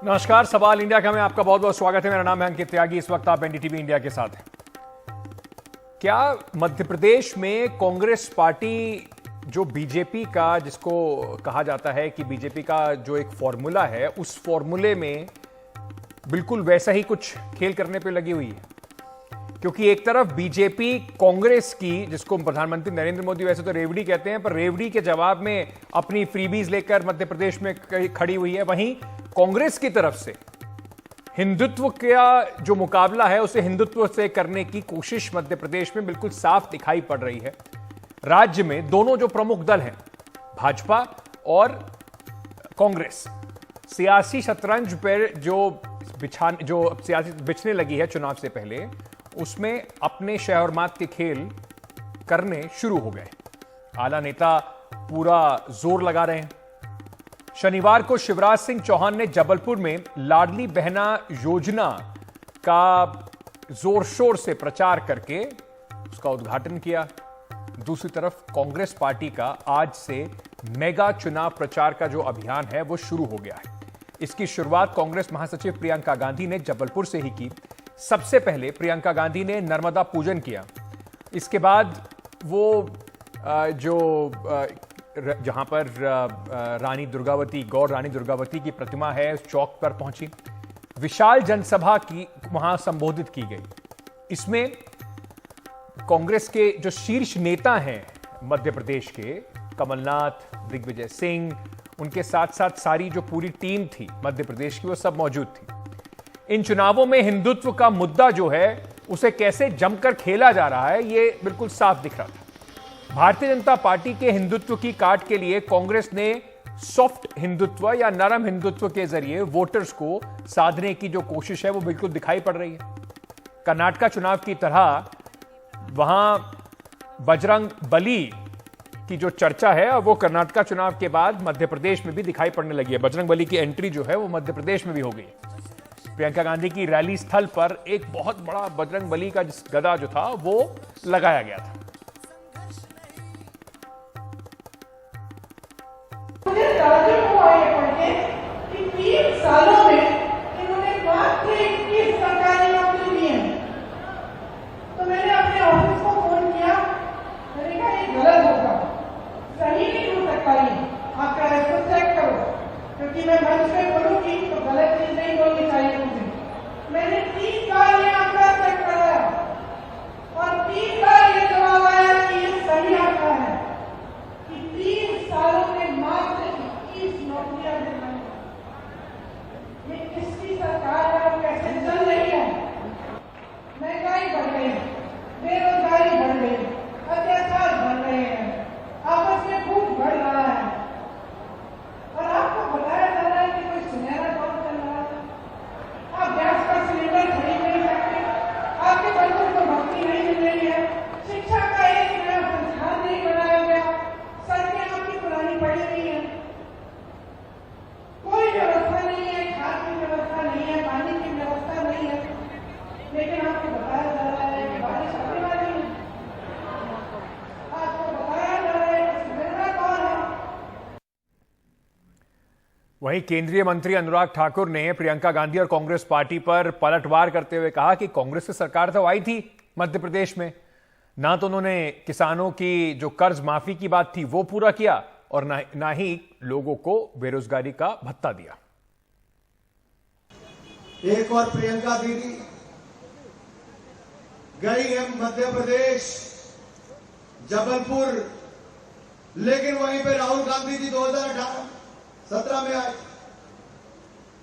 नमस्कार, सवाल इंडिया का में आपका बहुत बहुत स्वागत है। मेरा नाम है अंकित त्यागी। इस वक्त आप एनडीटीवी इंडिया के साथ हैं। क्या मध्य प्रदेश में कांग्रेस पार्टी जो बीजेपी का, जिसको कहा जाता है कि बीजेपी का जो एक फॉर्मूला है, उस फॉर्मूले में बिल्कुल वैसा ही कुछ खेल करने पे लगी हुई है? क्योंकि एक तरफ बीजेपी कांग्रेस की, जिसको प्रधानमंत्री नरेंद्र मोदी वैसे तो रेवड़ी कहते हैं, पर रेवड़ी के जवाब में अपनी फ्रीबीज लेकर मध्य प्रदेश में खड़ी हुई है। वहीं कांग्रेस की तरफ से हिंदुत्व का जो मुकाबला है उसे हिंदुत्व से करने की कोशिश मध्य प्रदेश में बिल्कुल साफ दिखाई पड़ रही है। राज्य में दोनों जो प्रमुख दल हैं, भाजपा और कांग्रेस, सियासी शतरंज पर जो सियासी बिछने लगी है चुनाव से पहले, उसमें अपने शह मात के खेल करने शुरू हो गए। आला नेता पूरा जोर लगा रहे हैं। शनिवार को शिवराज सिंह चौहान ने जबलपुर में लाडली बहना योजना का जोर शोर से प्रचार करके उसका उद्घाटन किया। दूसरी तरफ कांग्रेस पार्टी का आज से मेगा चुनाव प्रचार का जो अभियान है वो शुरू हो गया है। इसकी शुरुआत कांग्रेस महासचिव प्रियंका गांधी ने जबलपुर से ही की। सबसे पहले प्रियंका गांधी ने नर्मदा पूजन किया। इसके बाद वो जहां पर रानी दुर्गावती, गौर रानी दुर्गावती की प्रतिमा है, उस चौक पर पहुंची। विशाल जनसभा की वहां संबोधित की गई। इसमें कांग्रेस के जो शीर्ष नेता हैं मध्य प्रदेश के, कमलनाथ, दिग्विजय सिंह, उनके साथ साथ सारी जो पूरी टीम थी मध्य प्रदेश की, वो सब मौजूद थी। इन चुनावों में हिंदुत्व का मुद्दा जो है उसे कैसे जमकर खेला जा रहा है, यह बिल्कुल साफ दिख रहा था। भारतीय जनता पार्टी के हिंदुत्व की काट के लिए कांग्रेस ने सॉफ्ट हिंदुत्व या नरम हिंदुत्व के जरिए वोटर्स को साधने की जो कोशिश है वो बिल्कुल दिखाई पड़ रही है। कर्नाटक चुनाव की तरह वहां बजरंग बली की जो चर्चा है वो कर्नाटक चुनाव के बाद मध्य प्रदेश में भी दिखाई पड़ने लगी है। बजरंग बली की एंट्री जो है वो मध्य प्रदेश में भी हो गई। प्रियंका गांधी की रैली स्थल पर एक बहुत बड़ा बजरंग बली का गदा जो था वो लगाया गया था। मुझे ताज्जुब हुआ ये पढ़ के कि 3 सालों में इन्होंने मात्र 21 सरकारी नौकरी दी है। तो मैंने अपने ऑफिस को फोन किया, मैंने कहा ये गलत होगा, सही नहीं हो सकता, ये आपका रेफरेंस चेक करो, क्योंकि मैं मंच में बोलूंगी तो गलत चीज नहीं बोलनी चाहिए मुझे। मैंने 3 साल ये आंकड़ा चेक कराया और 3 साल ये जवाब आया कि ये सही आंकड़ा है कि 3 सालों में मात्र 21 नौकरियां देना। ये किसकी सरकार है और कैसे चल रही है? महंगाई बढ़ गई, बेरोजगारी बढ़ गई, अत्याचार बढ़ रहे हैं, आपस में भूख बढ़ रहा है और आपको बताया जा रहा है कि कोई सुनहरा दौर चल रहा है। आप गैस का सिलेंडर खरीद नहीं सकते, आपके बच्चों को नौकरी नहीं मिल रही है, शिक्षा का एक नया संस्थान नहीं बनाया गया, सड़कें आपकी पुरानी पड़ी हुई है, कोई व्यवस्था नहीं है, खाद की व्यवस्था नहीं है, पानी की व्यवस्था नहीं है, लेकिन आपको बताया जा रहा है कि बारिश आने वाली है। आपको बताया जा रहा है कि सुनहरा कौन है। वहीं केंद्रीय मंत्री अनुराग ठाकुर ने प्रियंका गांधी और कांग्रेस पार्टी पर पलटवार करते हुए कहा कि कांग्रेस की सरकार तो आई थी मध्य प्रदेश में, ना तो उन्होंने किसानों की जो कर्ज माफी की बात थी वो पूरा किया और ना ही लोगों को बेरोजगारी का भत्ता दिया। एक और प्रियंका दीदी गई है मध्य प्रदेश, जबलपुर, लेकिन वहीं पे राहुल गांधी जी 2017 में आए।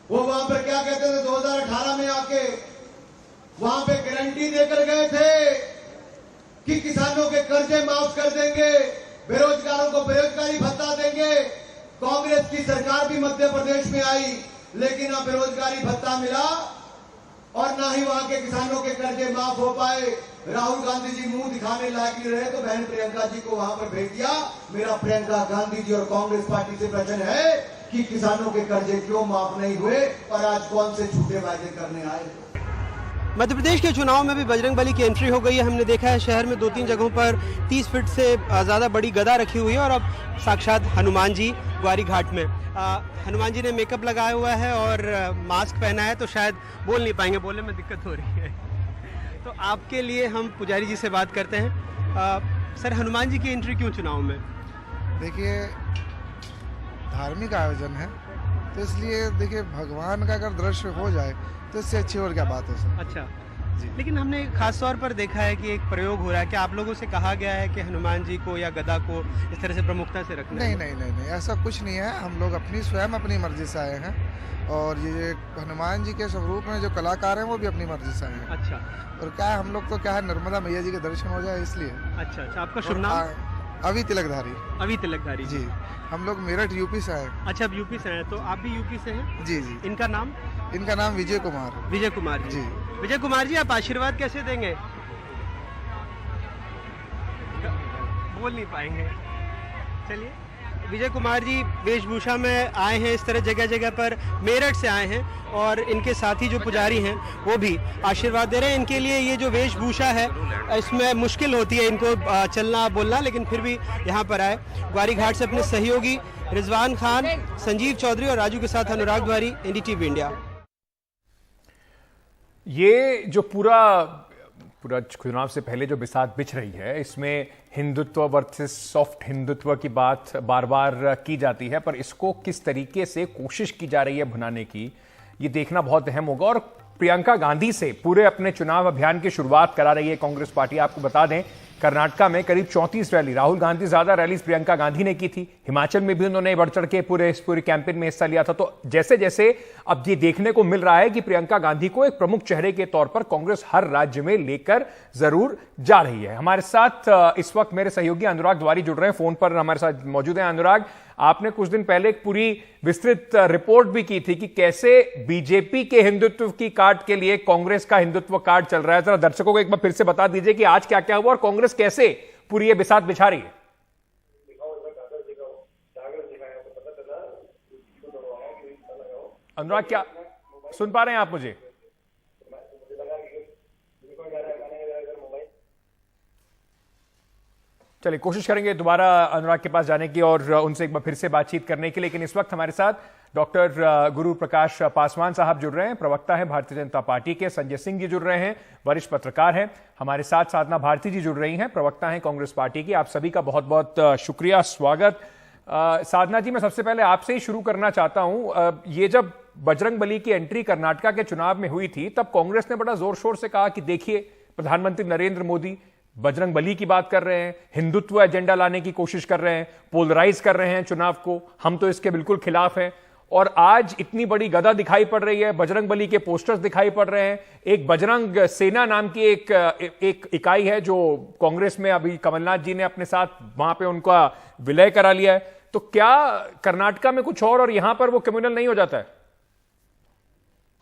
वो वहां पर क्या कहते थे? 2018 में आके वहां पे गारंटी देकर गए थे कि किसानों के कर्जे माफ कर देंगे, बेरोजगारों को बेरोजगारी भत्ता देंगे। कांग्रेस की सरकार भी मध्य प्रदेश में आई, लेकिन ना बेरोजगारी भत्ता मिला और ना ही वहां के किसानों के कर्जे माफ हो पाए। राहुल गांधी जी मुंह दिखाने लायक नहीं रहे तो बहन प्रियंका जी को वहां पर भेज दिया। मेरा प्रियंका गांधी जी और कांग्रेस पार्टी से प्रश्न है कि किसानों के कर्जे क्यों माफ नहीं हुए और आज कौन से झूठे वायदे करने आए? मध्य प्रदेश के चुनाव में भी बजरंग बली की एंट्री हो गई है। हमने देखा है शहर में 2-3 जगहों पर 30 फीट से ज़्यादा बड़ी गदा रखी हुई है और अब साक्षात हनुमान जी ग्वारी घाट में। हनुमान जी ने मेकअप लगाया हुआ है और मास्क पहना है, तो शायद बोल नहीं पाएंगे, बोलने में दिक्कत हो रही है। तो आपके लिए हम पुजारी जी से बात करते हैं। सर, हनुमान जी की एंट्री क्यों चुनाव में? देखिए, धार्मिक आयोजन है तो इसलिए देखिए भगवान का अगर दृश्य हो जाए तो इससे अच्छी और क्या बात हो सकती। अच्छा जी। लेकिन हमने खास तौर पर देखा है कि एक प्रयोग हो रहा है कि आप लोगों से कहा गया है कि हनुमान जी को या गदा को इस तरह से प्रमुखता से रखना नहीं है। नहीं नहीं नहीं, ऐसा कुछ नहीं है। हम लोग स्वयं अपनी मर्जी से आए हैं और ये हनुमान जी के स्वरूप में जो कलाकार हैं वो भी अपनी मर्जी से आए हैं। अच्छा और क्या है, हम लोग तो क्या है, नर्मदा मैया जी के दर्शन हो जाए इसलिए। अच्छा अच्छा, आपका शुभ नाम? अभी तिलकधारी। अभी तिलकधारी जी, हम लोग मेरठ यूपी से आए। अच्छा, अब यूपी से हैं, तो आप भी यूपी से हैं? जी जी। इनका नाम? इनका नाम विजय कुमार। विजय कुमार जी। जी। विजय कुमार जी, आप आशीर्वाद कैसे देंगे? बोल नहीं पाएंगे। चलिए, विजय कुमार जी वेशभूषा में आए हैं, इस तरह जगह जगह पर मेरठ से आए हैं और इनके साथी जो पुजारी हैं वो भी आशीर्वाद दे रहे हैं। इनके लिए ये जो वेशभूषा है इसमें मुश्किल होती है इनको चलना बोलना, लेकिन फिर भी यहाँ पर आए। ग्वारी घाट से अपने सहयोगी रिजवान खान, संजीव चौधरी और राजू के साथ अनुराग द्वारी, एनडीटीवी इंडिया। ये जो पूरा चुनाव से पहले जो बिसात बिछ रही है, इसमें हिंदुत्व वर्सेस सॉफ्ट हिंदुत्व की बात बार बार की जाती है, पर इसको किस तरीके से कोशिश की जा रही है भुनाने की, ये देखना बहुत अहम होगा। और प्रियंका गांधी से पूरे अपने चुनाव अभियान की शुरुआत करा रही है कांग्रेस पार्टी। आपको बता दें, कर्नाटका में करीब 34 रैली, राहुल गांधी ज्यादा रैलीज प्रियंका गांधी ने की थी। हिमाचल में भी उन्होंने बढ़ चढ़ के पूरे कैंपेन में हिस्सा लिया था। तो जैसे जैसे अब ये देखने को मिल रहा है कि प्रियंका गांधी को एक प्रमुख चेहरे के तौर पर कांग्रेस हर राज्य में लेकर जरूर जा रही है। हमारे साथ इस वक्त मेरे सहयोगी अनुराग द्वारी जुड़ रहे हैं, फोन पर हमारे साथ मौजूद हैं। अनुराग, आपने कुछ दिन पहले एक पूरी विस्तृत रिपोर्ट भी की थी कि कैसे बीजेपी के हिंदुत्व की कार्ड के लिए कांग्रेस का हिंदुत्व कार्ड चल रहा है। जरा दर्शकों को एक बार फिर से बता दीजिए कि आज क्या क्या हुआ और कांग्रेस कैसे पूरी ये बिसात बिछा रही है। अनुराग, क्या सुन पा रहे हैं आप मुझे? चलिए, कोशिश करेंगे दोबारा अनुराग के पास जाने की और उनसे एक बार फिर से बातचीत करने की। लेकिन इस वक्त हमारे साथ डॉक्टर गुरु प्रकाश पासवान साहब जुड़ रहे हैं, प्रवक्ता हैं भारतीय जनता पार्टी के। संजय सिंह जी जुड़ रहे हैं, वरिष्ठ पत्रकार हैं। हमारे साथ साधना भारती जी जुड़ रही हैं, प्रवक्ता हैं कांग्रेस पार्टी की। आप सभी का बहुत बहुत शुक्रिया, स्वागत। साधना जी, मैं सबसे पहले आपसे ही शुरू करना चाहता हूं। ये जब बजरंग बली की एंट्री कर्नाटका के चुनाव में हुई थी, तब कांग्रेस ने बड़ा जोर शोर से कहा कि देखिए, प्रधानमंत्री नरेंद्र मोदी बजरंग बली की बात कर रहे हैं, हिंदुत्व एजेंडा लाने की कोशिश कर रहे हैं, पोलराइज कर रहे हैं चुनाव को, हम तो इसके बिल्कुल खिलाफ हैं। और आज इतनी बड़ी गदा दिखाई पड़ रही है, बजरंग बली के पोस्टर्स दिखाई पड़ रहे हैं। एक बजरंग सेना नाम की एक इकाई है जो कांग्रेस में अभी कमलनाथ जी ने अपने साथ वहां पे उनका विलय करा लिया है। तो क्या कर्नाटका में कुछ और यहां पर वो कम्युनल नहीं हो जाता है?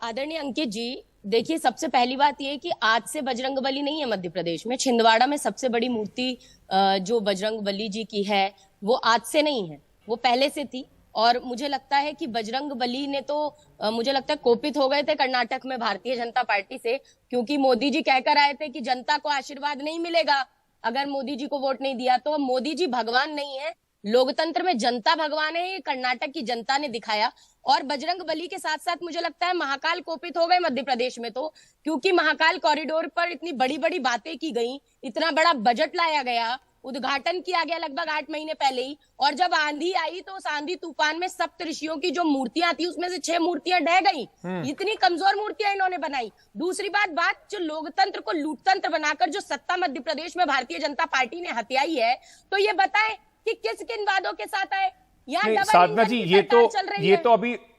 आदरणीय अंकित जी, देखिए, सबसे पहली बात यह कि आज से बजरंग बली नहीं है मध्य प्रदेश में। छिंदवाड़ा में सबसे बड़ी मूर्ति जो बजरंग बली जी की है वो आज से नहीं है, वो पहले से थी। और मुझे लगता है कि बजरंग बली ने तो मुझे लगता है कोपित हो गए थे कर्नाटक में भारतीय जनता पार्टी से, क्योंकि मोदी जी कहकर आए थे कि जनता को आशीर्वाद नहीं मिलेगा अगर मोदी जी को वोट नहीं दिया। तो मोदी जी भगवान नहीं है, लोकतंत्र में जनता भगवान है, ये कर्नाटक की जनता ने दिखाया। और बजरंग बली के साथ साथ मुझे लगता है महाकाल कोपित हो गए मध्य प्रदेश में, तो क्योंकि महाकाल कॉरिडोर पर इतनी बड़ी बड़ी बातें की गई, इतना बड़ा बजट लाया गया, उद्घाटन किया गया लगभग 8 महीने पहले ही। और जब आंधी आई तो उस आंधी तूफान में सप्त ऋषियों की जो मूर्तियां थी उसमें से 6 मूर्तियां ढह गई। इतनी कमजोर मूर्तियां इन्होंने बनाई। दूसरी बात जो लोकतंत्र को लूटतंत्र बनाकर जो सत्ता मध्य प्रदेश में भारतीय जनता पार्टी ने हथियाई है, तो ये बताएं कि किस किन वादों के साथ आए। साधना जी, ये तो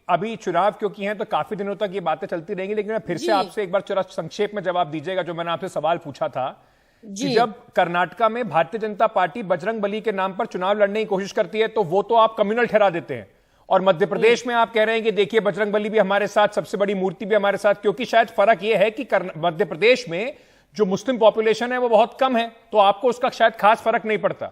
अभी चुनाव क्योंकि हैं तो काफी दिनों तक ये बातें चलती रहेंगी। लेकिन मैं फिर से आपसे एक बार जरा संक्षेप में जवाब दीजिएगा जो मैंने आपसे सवाल पूछा था कि जब कर्नाटका में भारतीय जनता पार्टी बजरंग बली के नाम पर चुनाव लड़ने की कोशिश करती है तो वो तो आप कम्युनल ठहरा देते हैं, और मध्य प्रदेश में आप कह रहे हैं कि देखिए बजरंग बली भी हमारे साथ, सबसे बड़ी मूर्ति भी हमारे साथ, क्योंकि शायद फर्क यह है कि मध्य प्रदेश में जो मुस्लिम पॉपुलेशन है वो बहुत कम है, तो आपको उसका शायद खास फर्क नहीं पड़ता।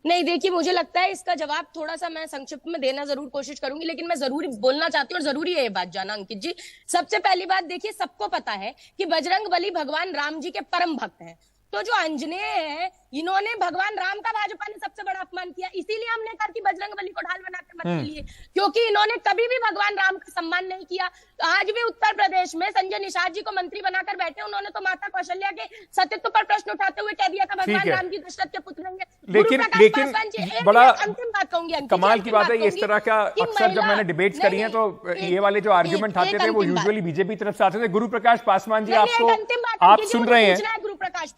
नहीं, देखिए मुझे लगता है इसका जवाब थोड़ा सा मैं संक्षिप्त में देना जरूर कोशिश करूंगी, लेकिन मैं जरूर बोलना चाहती हूँ और जरूरी है ये बात जाना अंकित जी। सबसे पहली बात देखिए, सबको पता है कि बजरंगबली भगवान राम जी के परम भक्त हैं। तो जो आंजनेय है, इन्होंने भगवान राम का भाजपा ने सबसे बड़ा अपमान किया, इसीलिए हमने कहा कि बजरंगबली को ढाल बनाकर मत लिए, क्योंकि इन्होंने कभी भी भगवान राम का सम्मान नहीं किया। तो आज भी उत्तर प्रदेश में संजय निषाद जी को मंत्री बनाकर बैठे, उन्होंने तो माता कौशल्या के सतीत्व पर प्रश्न उठाते हुए कह दिया था भगवान राम जी दशरथ के पुत्र होंगे। लेकिन बड़ा अंतिम बात कहूंगी, कमाल की बात है, इस तरह का अक्सर जब मैंने डिबेट्स करी हैं तो ये वाले जो आर्ग्यूमेंट आते थे वो यूजुअली बीजेपी तरफ से आते थे। गुरु प्रकाश पासवान जी, आप सुन रहे हैं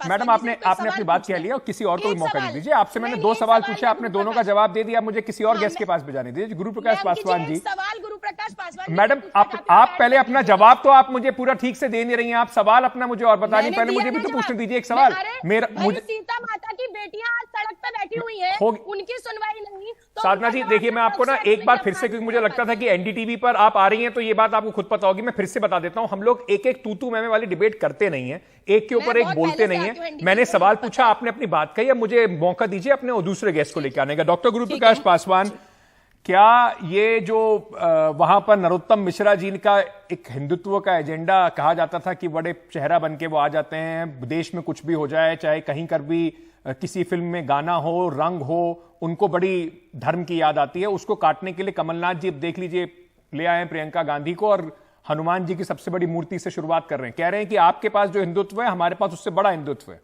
मैडम, आपने अपनी बात कह लिया, किसी और को भी मौका नहीं दीजिए। आपसे मैंने 2 सवाल पूछे, आपने दोनों का जवाब दे दिया, मुझे किसी और गेस्ट के पास भेजाने दीजिए। गुरु प्रकाश पासवान जी, मैडम आप पहले अपना जवाब तो आप मुझे पूरा ठीक से दे नहीं रही हैं, आप सवाल अपना मुझे और बता नहीं, पहले मुझे भी तो पूछने दीजिए एक सवाल। मुझे सीता माता की बेटियां आज सड़क पे बैठी हुई हैं, उनकी सुनवाई नहीं। साधना जी देखिए, मैं आपको ना एक बार फिर से, क्योंकि मुझे लगता था कि एनडीटीवी पर आप आ रही हैं तो ये बात आपको खुद पता होगी, मैं फिर से बता देता हूं, हम लोग एक एक तू मैं वाली डिबेट करते नहीं है, एक के ऊपर एक बोलते नहीं है। मैंने सवाल पूछा, आपने अपनी बात कही, अब मुझे मौका दीजिए अपने और दूसरे गेस्ट को लेकर आने का। डॉक्टर गुरु प्रकाश पासवान, क्या ये जो वहां पर नरोत्तम मिश्रा जी का एक हिंदुत्व का एजेंडा कहा जाता था कि बड़े चेहरा बन के वो आ जाते हैं, देश में कुछ भी हो जाए, चाहे कहीं कर भी किसी फिल्म में गाना हो, रंग हो, उनको बड़ी धर्म की याद आती है, उसको काटने के लिए कमलनाथ जी देख लीजिए ले आए प्रियंका गांधी को और हनुमान जी की सबसे बड़ी मूर्ति से शुरुआत कर रहे हैं, कह रहे हैं कि आपके पास जो हिंदुत्व है हमारे पास उससे बड़ा हिंदुत्व है।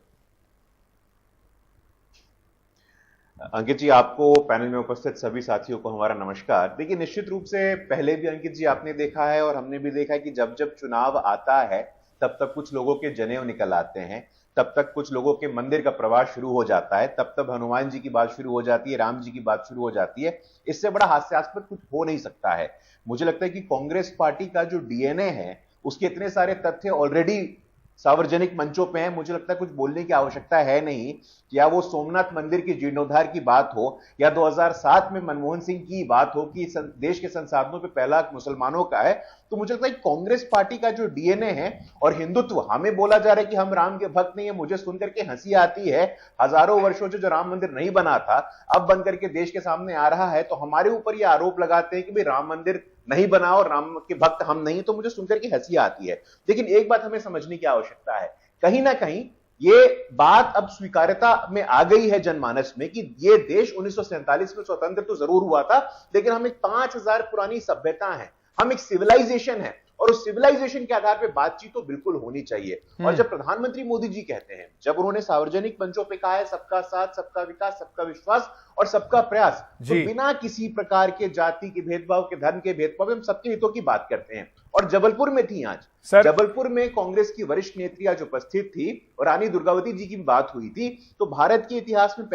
अंकित जी, आपको पैनल में उपस्थित सभी साथियों को हमारा नमस्कार। देखिए, निश्चित रूप से पहले भी अंकित जी आपने देखा है और हमने भी देखा है कि जब जब चुनाव आता है तब तक कुछ लोगों के जनेऊ निकल आते हैं, तब तक कुछ लोगों के मंदिर का प्रवास शुरू हो जाता है, तब तब हनुमान जी की बात शुरू हो जाती है, राम जी की बात शुरू हो जाती है। इससे बड़ा हास्यास्पद कुछ हो नहीं सकता है। मुझे लगता है कि कांग्रेस पार्टी का जो डीएनए है उसके इतने सारे तथ्य ऑलरेडी सार्वजनिक मंचों पे हैं, मुझे लगता है कुछ बोलने की आवश्यकता है नहीं। या वो सोमनाथ मंदिर के जीर्णोद्धार की बात हो या 2007 में मनमोहन सिंह की बात हो कि देश के संसाधनों पे पहला मुसलमानों का है, तो मुझे लगता है कांग्रेस पार्टी का जो डीएनए है और हिंदुत्व, हमें बोला जा रहा है कि हम राम के भक्त नहीं है, मुझे सुनकर के हंसी आती है। हजारों वर्षों से जो राम मंदिर नहीं बना था अब बन करके देश के सामने आ रहा है, तो हमारे ऊपर यह आरोप लगाते हैं कि भाई राम मंदिर नहीं बना और राम के भक्त हम नहीं, तो मुझे सुनकर के हंसी आती है। लेकिन एक बात हमें समझने की आवश्यकता है, कहीं ना कहीं ये बात अब स्वीकार्यता में आ गई है जनमानस में कि ये देश 1947 में स्वतंत्र तो जरूर हुआ था, लेकिन हम एक 5000 पुरानी सभ्यता है, हम एक सिविलाइजेशन है और उस सिविलाइजेशन के आधार पर बातचीत तो बिल्कुल होनी चाहिए। और जब प्रधानमंत्री मोदी जी कहते हैं, जब उन्होंने सार्वजनिक मंचों पे कहा है सबका साथ, सबका विकास, सबका विश्वास और सबका प्रयास, तो बिना किसी प्रकार के जाति के भेदभाव के, धर्म के भेदभाव, हम सबके हितों की बात करते हैं। और जबलपुर में थी आज, जबलपुर में कांग्रेस की वरिष्ठ नेत्री आज उपस्थित थी और रानी दुर्गावती जी की बात हुई थी। तो भारत के इतिहास में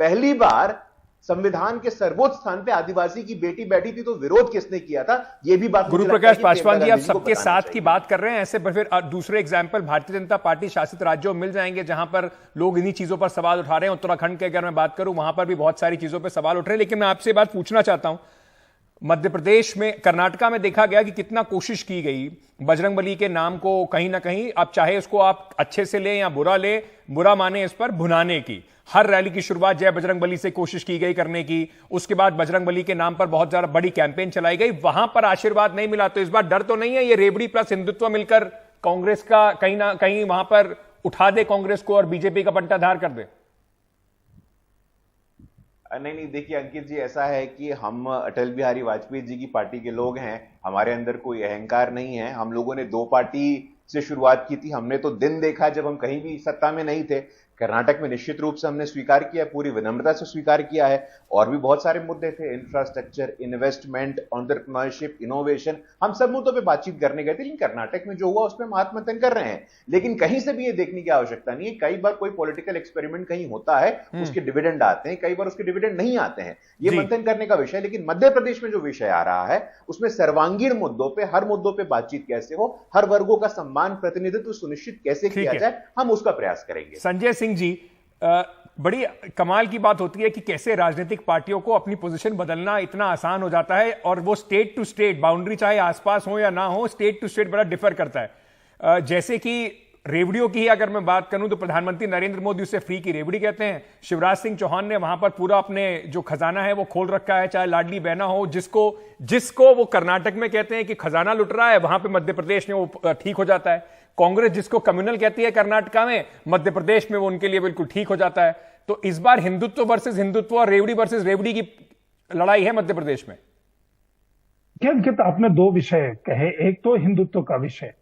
पहली बार संविधान के सर्वोच्च स्थान पे आदिवासी की बेटी बैठी थी, तो विरोध किसने किया था, यह भी बात। गुरु प्रकाश पासवान जी, आप सबके साथ की बात कर रहे हैं, ऐसे फिर दूसरे एग्जाम्पल भारतीय जनता पार्टी शासित राज्यों में मिल जाएंगे जहां पर लोग इन्हीं चीजों पर सवाल उठा रहे हैं। उत्तराखंड के अगर मैं बात करूं, वहां पर भी बहुत सारी चीजों पर सवाल उठ रहे हैं। लेकिन मैं आपसे बात पूछना चाहता हूं, मध्य प्रदेश में, कर्नाटका में देखा गया कि कितना कोशिश की गई बजरंगबली के नाम को कहीं ना कहीं, अब चाहे उसको आप अच्छे से लें या बुरा माने, इस पर भुनाने की। हर रैली की शुरुआत जय बजरंगबली से कोशिश की गई करने की, उसके बाद बजरंगबली के नाम पर बहुत ज्यादा बड़ी कैंपेन चलाई गई, वहां पर आशीर्वाद नहीं मिला। तो इस बार डर तो नहीं है ये रेवड़ी प्लस हिंदुत्व मिलकर कांग्रेस का कहीं ना कहीं वहां पर उठा दे कांग्रेस को और बीजेपी का बंटाधार कर दे? नहीं, देखिए अंकित जी, ऐसा है कि हम अटल बिहारी वाजपेयी जी की पार्टी के लोग हैं, हमारे अंदर कोई अहंकार नहीं है। हम लोगों ने 2 पार्टी से शुरुआत की थी, हमने तो दिन देखा जब हम कहीं भी सत्ता में नहीं थे। कर्नाटक में निश्चित रूप से हमने स्वीकार किया, पूरी विनम्रता से स्वीकार किया है। और भी बहुत सारे मुद्दे थे, इंफ्रास्ट्रक्चर, इन्वेस्टमेंट, एंटरप्रेन्योरशिप, इनोवेशन, हम सब मुद्दों पे बातचीत करने गए थे। लेकिन कर्नाटक में जो हुआ उसमें हम आत्ममंथन कर रहे हैं। लेकिन कहीं से भी ये देखने की आवश्यकता नहीं है, कई बार कोई पॉलिटिकल एक्सपेरिमेंट कहीं होता है, उसके डिविडेंड आते हैं, कई बार उसके डिविडेंड नहीं आते हैं, ये मंथन करने का विषय। लेकिन मध्य प्रदेश में जो विषय आ रहा है उसमें सर्वांगीण मुद्दों पर, हर मुद्दों पर बातचीत कैसे हो, हर वर्गों का सम्मान, प्रतिनिधित्व सुनिश्चित कैसे किया जाए, हम उसका प्रयास करेंगे। संजय सिंह जी, बड़ी कमाल की बात होती है कि कैसे राजनीतिक पार्टियों को अपनी पोजीशन बदलना इतना आसान हो जाता है, और वो स्टेट टू स्टेट, बाउंड्री चाहे आसपास हो या ना हो, स्टेट टू स्टेट बड़ा डिफर करता है। जैसे कि रेवड़ियों की ही अगर मैं बात करूं तो प्रधानमंत्री नरेंद्र मोदी उसे फ्री की रेवड़ी कहते हैं। शिवराज सिंह चौहान ने वहां पर पूरा अपने जो खजाना है वो खोल रखा है, चाहे लाडली बहना हो, जिसको वो कर्नाटक में कहते हैं कि खजाना लुट रहा है, वहां पे मध्य प्रदेश में वो ठीक हो जाता है। कांग्रेस जिसको कम्युनल कहती है कर्नाटका में, मध्य प्रदेश में वो उनके लिए बिल्कुल ठीक हो जाता है। तो इस बार हिंदुत्व वर्सेस हिंदुत्व और रेवड़ी वर्सेस रेवड़ी की लड़ाई है मध्य प्रदेश में। क्या अंकित, आपने दो विषय कहे, एक तो हिंदुत्व का विषय।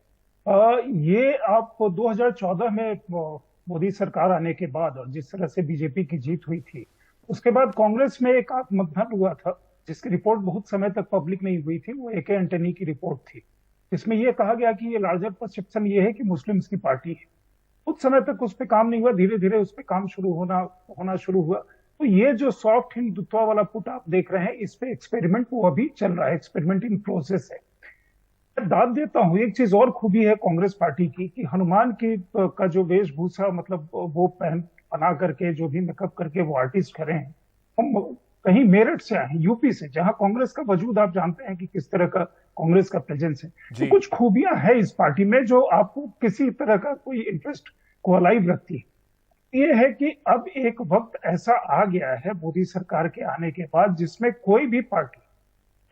ये आप 2014 में मोदी सरकार आने के बाद और जिस तरह से बीजेपी की जीत हुई थी, उसके बाद कांग्रेस में एक आत्ममंथन हुआ था जिसकी रिपोर्ट बहुत समय तक पब्लिक नहीं हुई थी। वो ए.के. एंटनी की रिपोर्ट थी, इसमें यह कहा गया कि ये लार्जर परसेप्शन ये है कि मुस्लिम्स की पार्टी है। कुछ समय तक उस पर काम नहीं हुआ, धीरे धीरे उस पर काम होना शुरू हुआ। तो ये जो सॉफ्ट हिंदुत्व वाला पुट आप देख रहे हैं, इस पे एक्सपेरिमेंट वो अभी चल रहा है, एक्सपेरिमेंट इन प्रोसेस है। मैं दाद देता हूं, एक चीज और खूबी है कांग्रेस पार्टी की कि हनुमान की का जो वेशभूषा, मतलब वो बना करके जो भी मेकअप करके वो आर्टिस्ट खड़े हैं, हम कहीं मेरठ से आए हैं, यूपी से, जहां कांग्रेस का वजूद आप जानते हैं कि किस तरह का कांग्रेस का प्रेजेंस है। तो कुछ खूबियां है इस पार्टी में जो आपको किसी तरह का कोई इंटरेस्ट को अलाइव रखती है। ये है कि अब एक वक्त ऐसा आ गया है मोदी सरकार के आने के बाद जिसमें कोई भी पार्टी,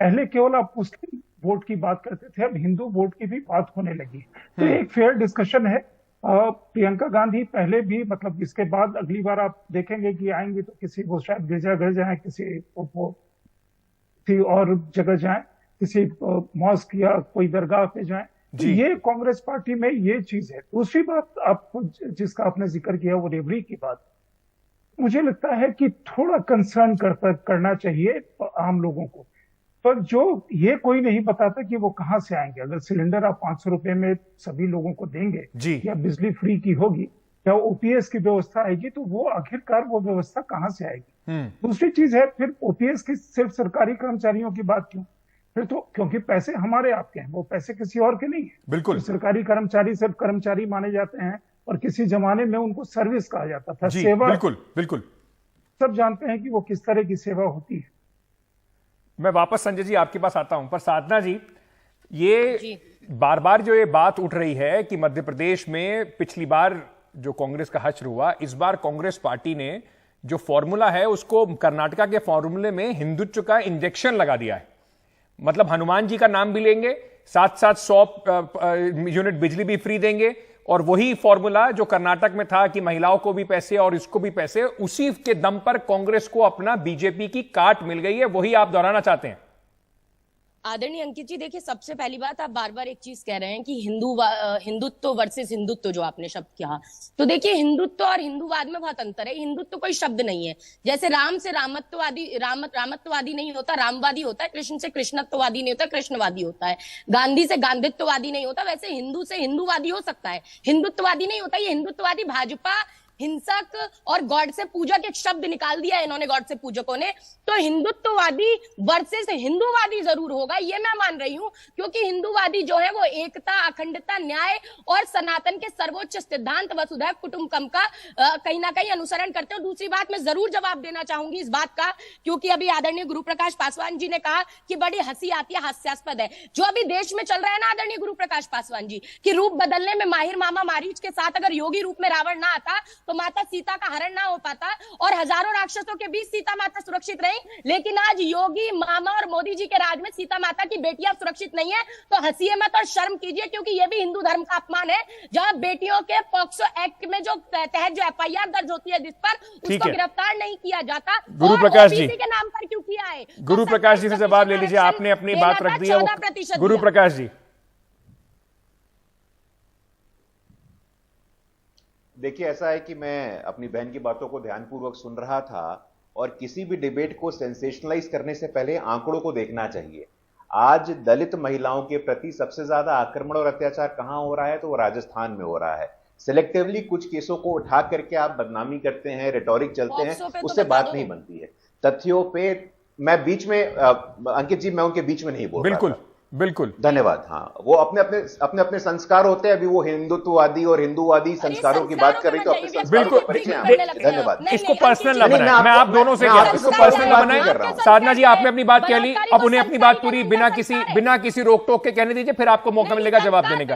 पहले केवल आप मुस्लिम वोट की बात करते थे, अब हिंदू वोट की भी बात होने लगी। तो एक फेयर डिस्कशन है। प्रियंका गांधी पहले भी, मतलब इसके बाद अगली बार आप देखेंगे कि आएंगे तो किसी वो शायद गिरजाघर जाए, किसी और जगह जाए, किसी मॉस्क या कोई दरगाह पे जाए। तो ये कांग्रेस पार्टी में ये चीज है। दूसरी बात आप जिसका आपने जिक्र किया वो रेवड़ी की बात, मुझे लगता है कि थोड़ा कंसर्न करना चाहिए आम लोगों को। पर जो ये कोई नहीं बताता कि वो कहां से आएंगे। अगर सिलेंडर आप 500 रुपए में सभी लोगों को देंगे या बिजली फ्री की होगी या ओपीएस की व्यवस्था आएगी, तो वो आखिरकार वो व्यवस्था कहां से आएगी। दूसरी चीज है, फिर ओपीएस की सिर्फ सरकारी कर्मचारियों की बात क्यों? फिर तो क्योंकि पैसे हमारे आपके हैं, वो पैसे किसी और के नहीं है। बिल्कुल, सरकारी कर्मचारी सिर्फ कर्मचारी माने जाते हैं और किसी जमाने में उनको सर्विस कहा जाता था, सेवा। बिल्कुल बिल्कुल, सब जानते हैं कि वो किस तरह की सेवा होती है। मैं वापस संजय जी आपके पास आता हूं, पर साधना जी, ये बार बार जो ये बात उठ रही है कि मध्य प्रदेश में पिछली बार जो कांग्रेस का हश्र हुआ, इस बार कांग्रेस पार्टी ने जो फॉर्मूला है उसको कर्नाटका के फॉर्मूले में हिंदुत्व का इंजेक्शन लगा दिया है। मतलब हनुमान जी का नाम भी लेंगे, साथ साथ 100 यूनिट बिजली भी फ्री देंगे, और वही फॉर्मूला जो कर्नाटक में था कि महिलाओं को भी पैसे और इसको भी पैसे, उसी के दम पर कांग्रेस को अपना बीजेपी की काट मिल गई है, वही आप दोहराना चाहते हैं। आदरणीय अंकित जी, देखिए सबसे पहली बात, आप बार बार एक चीज कह रहे हैं कि हिंदुत्व वर्सेस हिंदुत्व, जो आपने शब्द कहा, तो देखिए हिंदुत्व और हिंदूवाद में बहुत अंतर है। हिंदुत्व कोई शब्द नहीं है। जैसे राम से रामत्ववादी नहीं होता, रामवादी होता है। कृष्ण से कृष्णत्ववादी नहीं होता, कृष्णवादी होता है। गांधी से गांधीत्ववादी नहीं होता, वैसे हिंदू से हिंदूवादी हो सकता है, हिंदुत्ववादी नहीं होता। ये हिंदुत्ववादी भाजपा, हिंसक और गॉड से पूजक, एक शब्द निकाल दिया है इन्होंने गॉड से पूजकों ने। तो हिंदुत्ववादी वर्सेस हिंदूवादी जरूर होगा, ये मैं मान रही हूं, क्योंकि हिंदूवादी जो है वो एकता, अखंडता, न्याय और सनातन के सर्वोच्च सिद्धांत वसुधैव कुटुंबकम का कहीं ना कहीं अनुसरण करते हैं। दूसरी बात मैं जरूर जवाब देना चाहूंगी इस बात का, क्योंकि अभी आदरणीय गुरु प्रकाश पासवान जी ने कहा कि बड़ी हंसी आती है, हास्यास्पद है जो अभी देश में चल रहा है ना आदरणीय गुरु प्रकाश पासवान जी, कि रूप बदलने में माहिर मामा मारीच के साथ अगर योगी रूप में रावण ना आता तो माता सीता का हरण ना हो पाता और हजारों राक्षसों के बीच सीता माता सुरक्षित रही। लेकिन आज योगी मामा और मोदी जी के राज में सीता माता की बेटियां सुरक्षित नहीं है। तो हंसिए मत और शर्म कीजिए, क्योंकि यह भी हिंदू धर्म का अपमान है, जहां बेटियों के पॉक्सो एक्ट में जो तहत जो एफआईआर दर्ज होती है जिस पर उसको गिरफ्तार नहीं किया जाता। गुरु प्रकाश जी के नाम पर क्यों किया है? गुरु प्रकाश जी से जवाब ले लीजिए, आपने अपनी बात रख दी है। गुरु प्रकाश जी, देखिए, ऐसा है कि मैं अपनी बहन की बातों को ध्यानपूर्वक सुन रहा था, और किसी भी डिबेट को सेंसेशनलाइज करने से पहले आंकड़ों को देखना चाहिए। आज दलित महिलाओं के प्रति सबसे ज्यादा आक्रमण और अत्याचार कहां हो रहा है, तो वो राजस्थान में हो रहा है। सिलेक्टिवली कुछ केसों को उठा करके आप बदनामी करते हैं, रिटोरिक चलते हैं, उससे बात नहीं बनती है। तथ्यों पे मैं बीच में अंकित जी, मैं उनके बीच में नहीं बोल रहा था। बिल्कुल। धन्यवाद। हाँ, वो अपने अपने संस्कार होते हैं। अभी वो हिंदुत्ववादी और हिंदुवादी संस्कारों की बात कर रही, तो अपने संस्कारों बिल्कुल, के परिचय आप बिल्कुल। दीजिए। धन्यवाद। इसको पर्सनल ना नहीं, बनाएं। मैं आप दोनों से मैं कह रहा हूं, आपको इसको पर्सनल ना बात नहीं कर रहा बनाएं। हूं। साधना जी, आपने अपनी बात कह ली, अब उन्हें अपनी बात पूरी बिना किसी रोक टोक के कहने दीजिए, फिर आपको मौका मिलेगा जवाब देने का।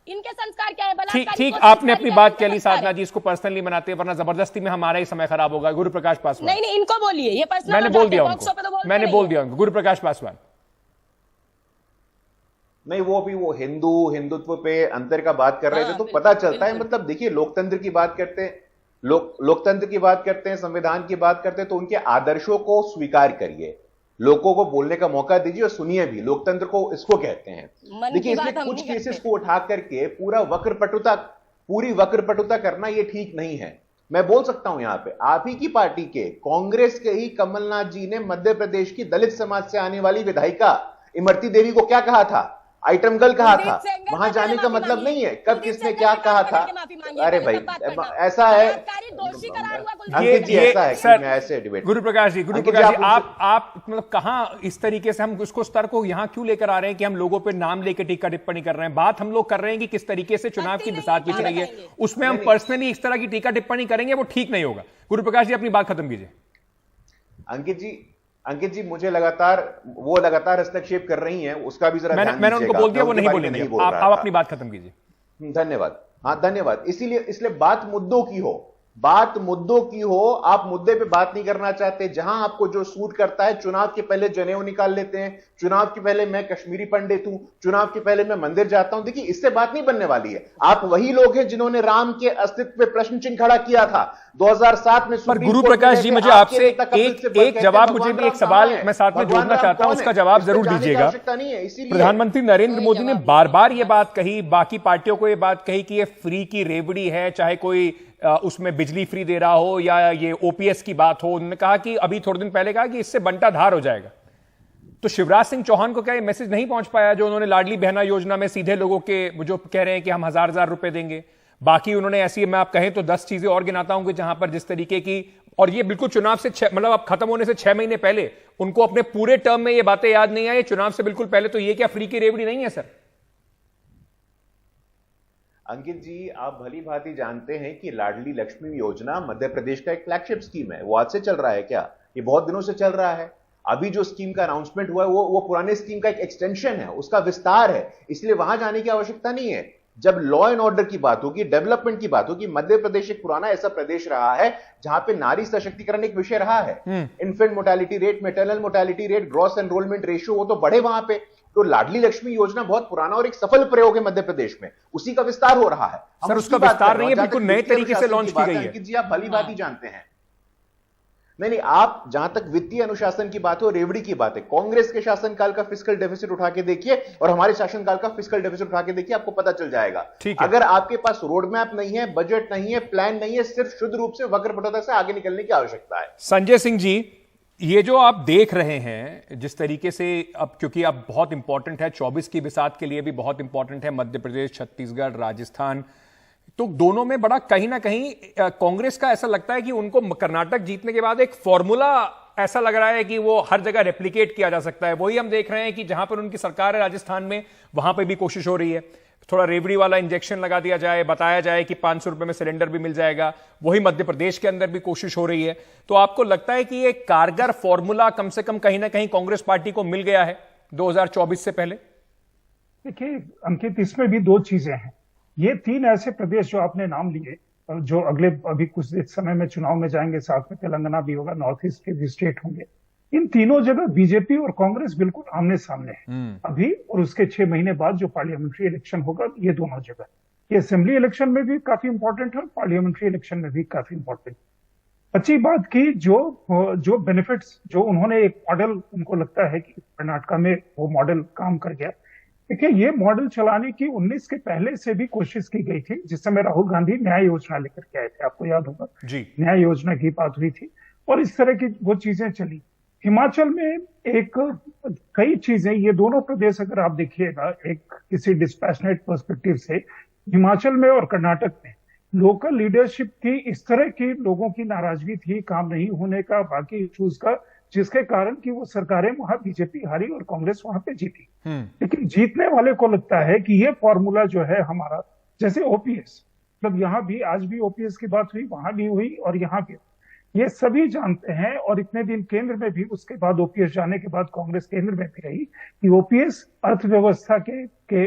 इनके संस्कार क्या है? ठीक ठीक, आपने अपनी बात कह ली साधना जी, इसको पर्सनली बनाते हैं, वरना जबरदस्ती में हमारा ही समय खराब होगा। गुरु प्रकाश पासवान। नहीं, इनको बोलिए, ये पर्सनल मैंने बोल दिया उनको, मैंने बोल दिया उनको। गुरु प्रकाश पासवान। नहीं, वो भी वो हिंदुत्व पे अंतर का बात कर रहे थे, तो पता चलता है। मतलब देखिए, लोकतंत्र की बात करते हैं, लोकतंत्र की बात करते हैं, संविधान की बात करते हैं, तो उनके आदर्शों को स्वीकार करिए, लोगों को बोलने का मौका दीजिए और सुनिए भी। लोकतंत्र को इसको कहते हैं। देखिए, इसमें कुछ केसेस को उठा करके पूरी वक्रपटुता करना ये ठीक नहीं है। मैं बोल सकता हूं यहां पे, आप ही की पार्टी के, कांग्रेस के ही कमलनाथ जी ने मध्य प्रदेश की दलित समाज से आने वाली विधायिका इमरती देवी को क्या कहा था? आइटम गर्ल कहा था। वहां जाने का मतलब नहीं है कब किसने क्या कहा था। अरे भाई, ऐसा है अंकित जी, ऐसा है कि मैं ऐसे डिबेट। गुरु प्रकाश जी, आप मतलब कहां इस तरीके से हम उसको स्तर को यहां क्यों लेकर आ रहे हैं कि हम लोगों पे नाम लेकर टीका टिप्पणी कर रहे हैं? बात हम लोग कर रहे हैं कि किस तरीके से चुनाव की बिसात बिछ रही है, उसमें हम पर्सनली इस तरह की टीका टिप्पणी करेंगे, वो ठीक नहीं होगा। गुरु प्रकाश जी, अपनी बात खत्म कीजिए। अंकित जी, मुझे लगातार हस्तक्षेप कर रही हैं, उसका भी जरा ध्यान मैंने उनको बोल दिया, वो नहीं बोलेंगे। आप अपनी बात खत्म कीजिए। धन्यवाद। हाँ, धन्यवाद। इसलिए बात मुद्दों की हो, आप मुद्दे पे बात नहीं करना चाहते। जहां आपको जो सूट करता है, चुनाव के पहले जनेऊ निकाल लेते हैं, चुनाव के पहले मैं कश्मीरी पंडित हूं, चुनाव के पहले मैं मंदिर जाता हूं। देखिए, इससे बात नहीं बनने वाली है। आप वही लोग हैं जिन्होंने राम के अस्तित्व पे प्रश्न चिन्ह खड़ा किया था 2007 में। पर गुरु प्रकाश जी, मुझे आपसे एक जवाब, मुझे भी एक सवाल मैं साथ में जोड़ना चाहता हूं, उसका जवाब जरूर दीजिएगा। प्रधानमंत्री नरेंद्र मोदी ने बार बार यह बात कही, बाकी पार्टियों को यह बात कही कि ये फ्री की रेवड़ी है, चाहे कोई उसमें बिजली फ्री दे रहा हो या ये ओपीएस की बात हो। उन्होंने कहा कि अभी थोड़े दिन पहले कहा कि इससे बंटा धार हो जाएगा। तो शिवराज सिंह चौहान को क्या ये मैसेज नहीं पहुंच पाया जो उन्होंने लाडली बहना योजना में सीधे लोगों के जो कह रहे हैं कि हम हजार रुपए देंगे? बाकी उन्होंने ऐसी, मैं आप कहें तो 10 चीजें और गिनाता हूं कि जहां पर जिस तरीके की, और ये बिल्कुल चुनाव से मतलब अब खत्म होने से 6 महीने पहले, उनको अपने पूरे टर्म में ये बातें याद नहीं आई, चुनाव से बिल्कुल पहले। तो ये क्या फ्री की रेवड़ी नहीं है सर? अंकित जी, आप भली भांति जानते हैं कि लाडली लक्ष्मी योजना मध्य प्रदेश का एक फ्लैगशिप स्कीम है। वो आज से चल रहा है क्या? ये बहुत दिनों से चल रहा है। अभी जो स्कीम का अनाउंसमेंट हुआ है वो पुराने स्कीम का एक एक्सटेंशन है, उसका विस्तार है। इसलिए वहां जाने की आवश्यकता नहीं है। जब लॉ एंड ऑर्डर की बात होगी, डेवलपमेंट की बात होगी, मध्य प्रदेश एक पुराना ऐसा प्रदेश रहा है जहां पे नारी सशक्तिकरण एक विषय रहा है। Infant mortality rate, maternal mortality rate, gross enrolment ratio, वो तो बढ़े वहां पे। तो लाडली लक्ष्मी योजना बहुत पुराना और एक सफल प्रयोग है मध्य प्रदेश में, उसी का विस्तार हो रहा है। सर, उसका विस्तार नहीं है, बिल्कुल नए तरीके से लॉन्च की गई है। जी, आप भली बात ही जानते हैं। नहीं, आप जहां तक वित्तीय अनुशासन की बात हो, रेवड़ी की बात है, कांग्रेस के शासनकाल का फिस्कल डेफिसिट उठा के देखिए और हमारे शासनकाल का फिस्कल डेफिसिट उठा के देखिए, आपको पता चल जाएगा। अगर आपके पास रोड मैप नहीं है, बजट नहीं है, प्लान नहीं है, सिर्फ शुद्ध रूप से वक्रपटुता से आगे निकलने की आवश्यकता है। संजय सिंह जी, ये जो आप देख रहे हैं जिस तरीके से, अब क्योंकि अब बहुत इंपॉर्टेंट है, 24 की बिसात के लिए भी बहुत इंपॉर्टेंट है, मध्य प्रदेश, छत्तीसगढ़, राजस्थान, तो दोनों में बड़ा कहीं ना कहीं कांग्रेस का ऐसा लगता है कि उनको कर्नाटक जीतने के बाद एक फॉर्मूला ऐसा लग रहा है कि वो हर जगह रेप्लिकेट किया जा सकता है। वही हम देख रहे हैं कि जहां पर उनकी सरकार है राजस्थान में, वहां पर भी कोशिश हो रही है थोड़ा रेवड़ी वाला इंजेक्शन लगा दिया जाए, बताया जाए कि 500 रुपए में सिलेंडर भी मिल जाएगा। वही मध्य प्रदेश के अंदर भी कोशिश हो रही है। तो आपको लगता है कि ये कारगर फॉर्मूला कम से कम कहीं ना कहीं कांग्रेस पार्टी को मिल गया है 2024 से पहले? देखिए अंकित, इसमें भी 2 चीजें हैं। ये 3 ऐसे प्रदेश जो आपने नाम लिए, जो अभी कुछ समय में चुनाव में जाएंगे, साथ में तेलंगाना भी होगा, नॉर्थ ईस्ट के भी स्टेट होंगे। इन तीनों जगह बीजेपी और कांग्रेस बिल्कुल आमने सामने है अभी, और उसके 6 महीने बाद जो पार्लियामेंट्री इलेक्शन होगा, ये दोनों जगह, ये असेंबली इलेक्शन में भी काफी इंपॉर्टेंट है और पार्लियामेंट्री इलेक्शन में भी काफी इंपॉर्टेंट। अच्छी बात की, जो बेनिफिट्स, जो उन्होंने एक मॉडल, उनको लगता है कि कर्नाटका में वो मॉडल काम कर गया। देखिए, ये मॉडल चलाने की 19 के पहले से भी कोशिश की गई थी, जिस समय राहुल गांधी न्याय योजना लेकर के आए थे, आपको याद होगा जी, न्याय योजना की बात हुई थी और इस तरह की वो चीजें चली। हिमाचल में कई चीजें, ये दोनों प्रदेश अगर आप देखिएगा एक किसी डिस्पैशनेट पर्सपेक्टिव से, हिमाचल में और कर्नाटक में लोकल लीडरशिप की इस तरह की लोगों की नाराजगी थी, काम नहीं होने का, बाकी इश्यूज का, जिसके कारण कि वो सरकारें वहां बीजेपी हारी और कांग्रेस वहां पे जीती। लेकिन जीतने वाले को लगता है कि ये फॉर्मूला जो है हमारा, जैसे ओपीएस, मतलब यहाँ भी आज भी ओपीएस की बात हुई, वहां भी हुई और यहाँ भी, ये सभी जानते हैं और इतने दिन केंद्र में भी, उसके बाद ओपीएस जाने के बाद कांग्रेस केंद्र में भी रही, कि ओपीएस अर्थव्यवस्था के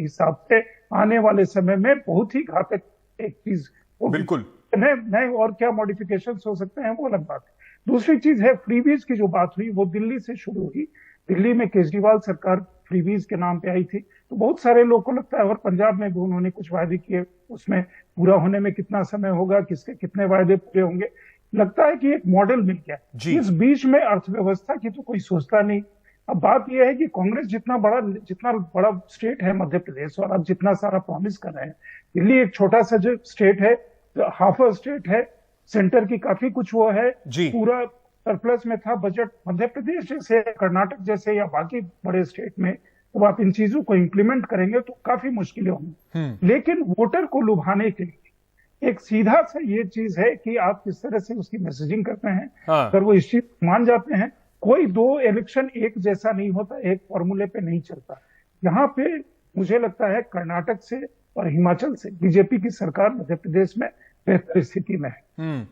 हिसाब से आने वाले समय में बहुत ही घातक एक चीज होगी। बिल्कुल नए और क्या मॉडिफिकेशन हो सकते हैं वो अलग बात है। दूसरी चीज है फ्रीबीज की जो बात हुई, वो दिल्ली से शुरू हुई। दिल्ली में केजरीवाल सरकार फ्रीबीज के नाम पे आई थी, तो बहुत सारे लोगों को लगता है, और पंजाब में भी उन्होंने कुछ वायदे किए, उसमें पूरा होने में कितना समय होगा, किसके कितने वायदे पूरे होंगे, लगता है कि एक मॉडल मिल गया। इस बीच में अर्थव्यवस्था की तो कोई सोचता नहीं। अब बात यह है कि कांग्रेस जितना बड़ा स्टेट है मध्य प्रदेश, और अब जितना सारा प्रॉमिस कर रहे हैं, दिल्ली एक छोटा सा जो स्टेट है, हाफ अ स्टेट है, सेंटर की काफी कुछ वो है, पूरा सरप्लस में था बजट। मध्य प्रदेश जैसे, कर्नाटक जैसे या बाकी बड़े स्टेट में तो आप इन चीजों को इंप्लीमेंट करेंगे तो काफी मुश्किलें होंगी। लेकिन वोटर को लुभाने के लिए एक सीधा सा ये चीज है कि आप किस तरह से उसकी मैसेजिंग करते हैं। अगर वो इस चीज मान जाते हैं, कोई दो इलेक्शन एक जैसा नहीं होता, एक फॉर्मूले पे नहीं चलता। यहाँ पे मुझे लगता है कर्नाटक से और हिमाचल से बीजेपी की सरकार मध्य प्रदेश में बेहतर स्थिति में है।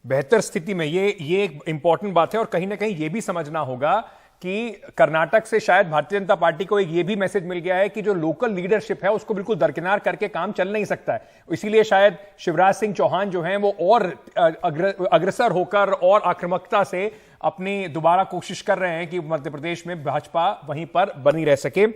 बेहतर स्थिति में, ये एक इंपॉर्टेंट बात है। और कहीं ना कहीं ये भी समझना होगा कि कर्नाटक से शायद भारतीय जनता पार्टी को एक ये भी मैसेज मिल गया है कि जो लोकल लीडरशिप है उसको बिल्कुल दरकिनार करके काम चल नहीं सकता है। इसीलिए शायद शिवराज सिंह चौहान जो हैं वो और अग्रसर होकर और आक्रामकता से अपनी दोबारा कोशिश कर रहे हैं कि मध्य प्रदेश में भाजपा वहीं पर बनी रह सके।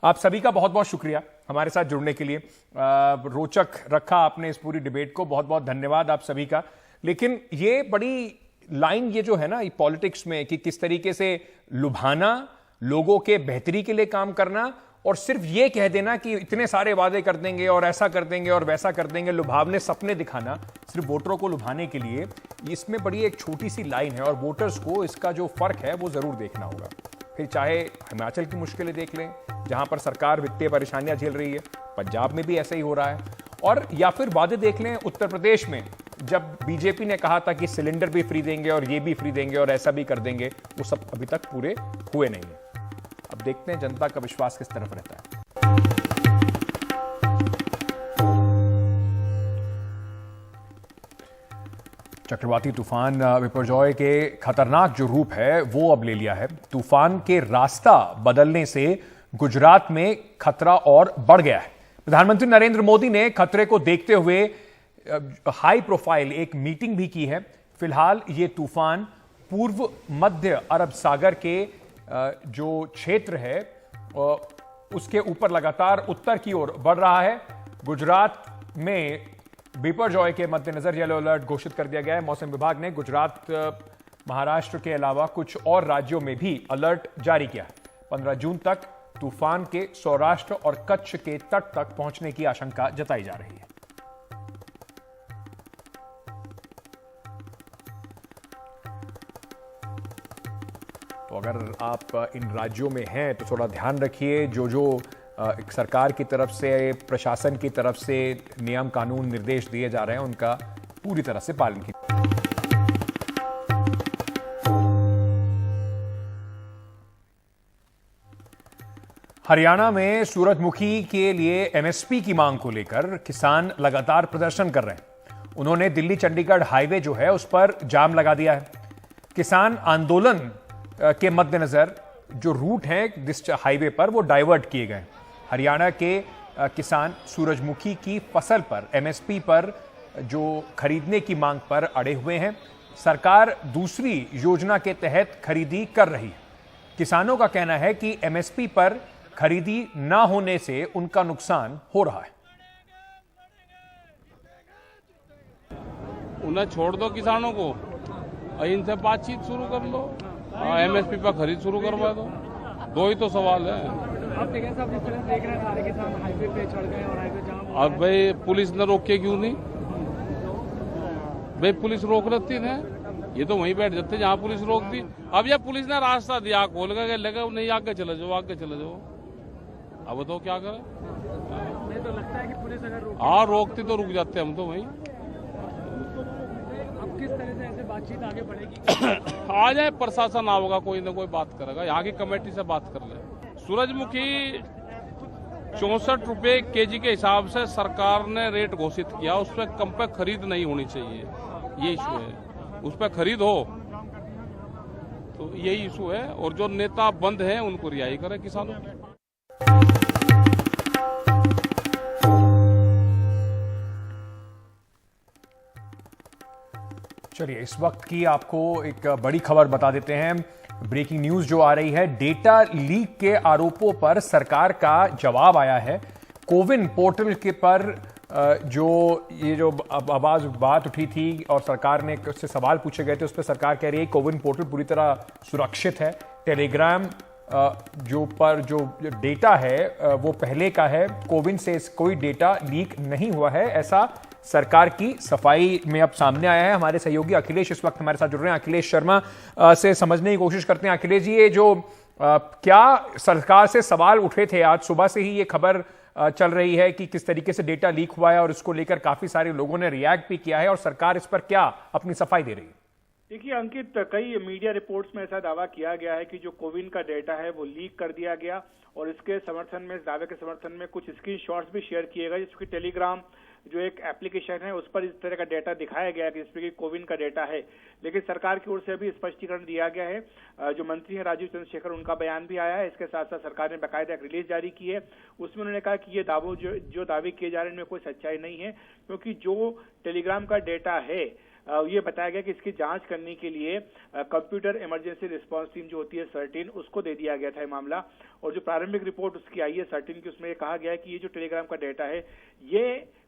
आप सभी का बहुत बहुत शुक्रिया हमारे साथ जुड़ने के लिए। रोचक रखा आपने इस पूरी डिबेट को, बहुत बहुत धन्यवाद आप सभी का। लेकिन ये बड़ी लाइन ये जो है ना पॉलिटिक्स में, कि किस तरीके से लुभाना, लोगों के बेहतरी के लिए काम करना, और सिर्फ ये कह देना कि इतने सारे वादे कर देंगे और ऐसा कर देंगे और वैसा कर देंगे, लुभावने सपने दिखाना सिर्फ वोटरों को लुभाने के लिए, इसमें बड़ी एक छोटी सी लाइन है। और वोटर्स को इसका जो फर्क है वो जरूर देखना होगा। फिर चाहे हिमाचल की मुश्किलें देख लें जहां पर सरकार वित्तीय परेशानियां झेल रही है, पंजाब में भी ऐसा ही हो रहा है, और या फिर वादे देख लें उत्तर प्रदेश में, जब बीजेपी ने कहा था कि सिलेंडर भी फ्री देंगे और ये भी फ्री देंगे और ऐसा भी कर देंगे, वो सब अभी तक पूरे हुए नहीं है। अब देखते हैं जनता का विश्वास किस तरफ रहता है। चक्रवाती तूफान बिपरजॉय के खतरनाक जो रूप है वो अब ले लिया है। तूफान के रास्ता बदलने से गुजरात में खतरा और बढ़ गया है। प्रधानमंत्री नरेंद्र मोदी ने खतरे को देखते हुए हाई प्रोफाइल एक मीटिंग भी की है। फिलहाल ये तूफान पूर्व मध्य अरब सागर के जो क्षेत्र है उसके ऊपर लगातार उत्तर की ओर बढ़ रहा है। गुजरात में बिपरजॉय के मद्देनजर येलो अलर्ट घोषित कर दिया गया है। मौसम विभाग ने गुजरात, महाराष्ट्र के अलावा कुछ और राज्यों में भी अलर्ट जारी किया है। 15 जून तक तूफान के सौराष्ट्र और कच्छ के तट तक पहुंचने की आशंका जताई जा रही है। तो अगर आप इन राज्यों में हैं तो थोड़ा ध्यान रखिए, जो सरकार की तरफ से, प्रशासन की तरफ से नियम कानून निर्देश दिए जा रहे हैं उनका पूरी तरह से पालन कीजिए। हरियाणा में सूरजमुखी के लिए एमएसपी की मांग को लेकर किसान लगातार प्रदर्शन कर रहे हैं। उन्होंने दिल्ली चंडीगढ़ हाईवे जो है उस पर जाम लगा दिया है। किसान आंदोलन के मद्देनजर जो रूट हैं जिस हाईवे पर वो डाइवर्ट किए गए। हरियाणा के किसान सूरजमुखी की फसल पर एमएसपी पर जो खरीदने की मांग पर अड़े हुए हैं। सरकार दूसरी योजना के तहत खरीदी कर रही है। किसानों का कहना है कि एमएसपी पर खरीदी ना होने से उनका नुकसान हो रहा है। उन्हें छोड़ दो किसानों को, इनसे बातचीत शुरू कर लो, एमएसपी पर खरीद शुरू करवा दो ही तो सवाल है। आप देख रहे हैं सारे किसान हाईवे पे चढ़ गए और हाईवे जाम। अब भाई पुलिस ने रोके क्यों नहीं? भाई पुलिस रोक रही है, ये तो वहीं बैठ जाते जहां पुलिस रोकती। अब यह पुलिस ने रास्ता दिया, खोल के लगा नहीं, आगे चले जाओ, आगे चले जाओ। अब बताओ क्या करें? तो लगता है कि पुलिस अगर हाँ रोकती तो रुक जाते हम तो वहीं। किस तरह से ऐसे बातचीत आगे बढ़ेगी? आ जाए प्रशासन आओगा, कोई ना कोई बात करेगा, यहाँ की कमेटी से बात कर ले। सूरजमुखी 64 रुपए केजी के हिसाब से सरकार ने रेट घोषित किया, उस पर कम पे खरीद नहीं होनी चाहिए, ये इशू है। उस पर खरीद हो तो यही इशू है, और जो नेता बंद हैं उनको रिहाई करें किसानों की। चलिए इस वक्त की आपको एक बड़ी खबर बता देते हैं। ब्रेकिंग न्यूज जो आ रही है, डेटा लीक के आरोपों पर सरकार का जवाब आया है। कोविन पोर्टल के पर जो बात उठी थी और सरकार ने उससे सवाल पूछे गए थे, उस पर सरकार कह रही है कोविन पोर्टल पूरी तरह सुरक्षित है। टेलीग्राम जो डेटा है वो पहले का है, कोविन से कोई डेटा लीक नहीं हुआ है, ऐसा सरकार की सफाई में अब सामने आया है। हमारे सहयोगी अखिलेश इस वक्त हमारे साथ जुड़ रहे हैं। अखिलेश शर्मा से समझने की कोशिश करते हैं। अखिलेश जी, ये जो क्या सरकार से सवाल उठे थे, आज सुबह से ही ये खबर चल रही है कि किस तरीके से डेटा लीक हुआ है और इसको लेकर काफी सारे लोगों ने रिएक्ट भी किया है, और सरकार इस पर क्या अपनी सफाई दे रही है? देखिए अंकित, कई मीडिया रिपोर्ट्स में ऐसा दावा किया गया है कि जो कोविन का डेटा है वो लीक कर दिया गया, और इसके समर्थन में, इस दावे के समर्थन में कुछ स्क्रीनशॉट्स भी शेयर किए गए, जिसकी टेलीग्राम जो एक एप्लीकेशन है उस पर इस तरह का डेटा दिखाया गया कि जिसमें कि कोविन का डेटा है। लेकिन सरकार की ओर से अभी स्पष्टीकरण दिया गया है। जो मंत्री हैं राजीव चंद्रशेखर, उनका बयान भी आया है। इसके साथ साथ सरकार ने बाकायदा एक रिलीज जारी की है, उसमें उन्होंने कहा कि ये दावों जो दावे किए जा रहे हैं इनमें कोई सच्चाई नहीं है, क्योंकि जो टेलीग्राम का डेटा है ये बताया गया कि इसकी जांच करने के लिए कंप्यूटर इमरजेंसी रिस्पांस टीम जो होती है सर्टिन, उसको दे दिया गया था ये मामला। और जो प्रारंभिक रिपोर्ट उसकी आई है सर्टिन की, उसमें ये कहा गया है कि ये जो टेलीग्राम का डेटा है ये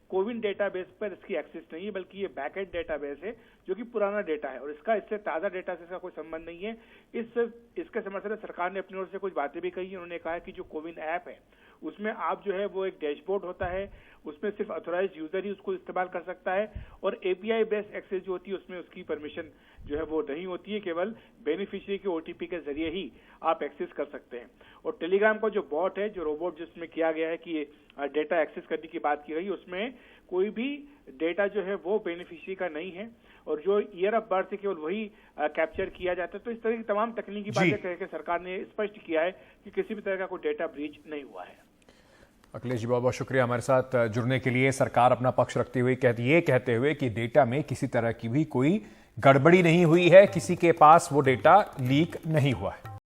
कोविन डेटाबेस पर इसकी एक्सेस नहीं है, बल्कि ये बैकएंड डेटाबेस है जो कि पुराना डेटा है, और इससे ताजा डेटा से इसका कोई संबंध नहीं है। इसके समर्थन में सरकार ने अपनी ओर से कुछ बातें भी कही। उन्होंने कहा कि जो कोविन ऐप है उसमें आप जो है वो एक डैशबोर्ड होता है, उसमें सिर्फ ऑथोराइज्ड यूजर ही उसको इस्तेमाल कर सकता है, और एपीआई बेस्ड एक्सेस जो होती है उसमें उसकी परमिशन जो है वो नहीं होती है, केवल बेनिफिशियरी के ओटीपी के जरिए ही आप एक्सेस कर सकते हैं। और टेलीग्राम का जो बॉट है, जो रोबोट जिसमें किया गया है कि डेटा एक्सेस करने की बात की गई, उसमें कोई भी डेटा जो है वो बेनिफिशियरी का नहीं है, और जो ईयर ऑफ बर्थ है केवल वही कैप्चर किया जाता है। तो इस तरह की तमाम तकनीकी बातें कहकर सरकार ने स्पष्ट किया है कि किसी भी तरह का कोई डेटा ब्रीच नहीं हुआ है। अखिलेश जी, बहुत बहुत शुक्रिया हमारे साथ जुड़ने के लिए। सरकार अपना पक्ष रखते हुए कहते हुए कि डेटा में किसी तरह की भी कोई गड़बड़ी नहीं हुई है, किसी के पास वो डेटा लीक नहीं हुआ है।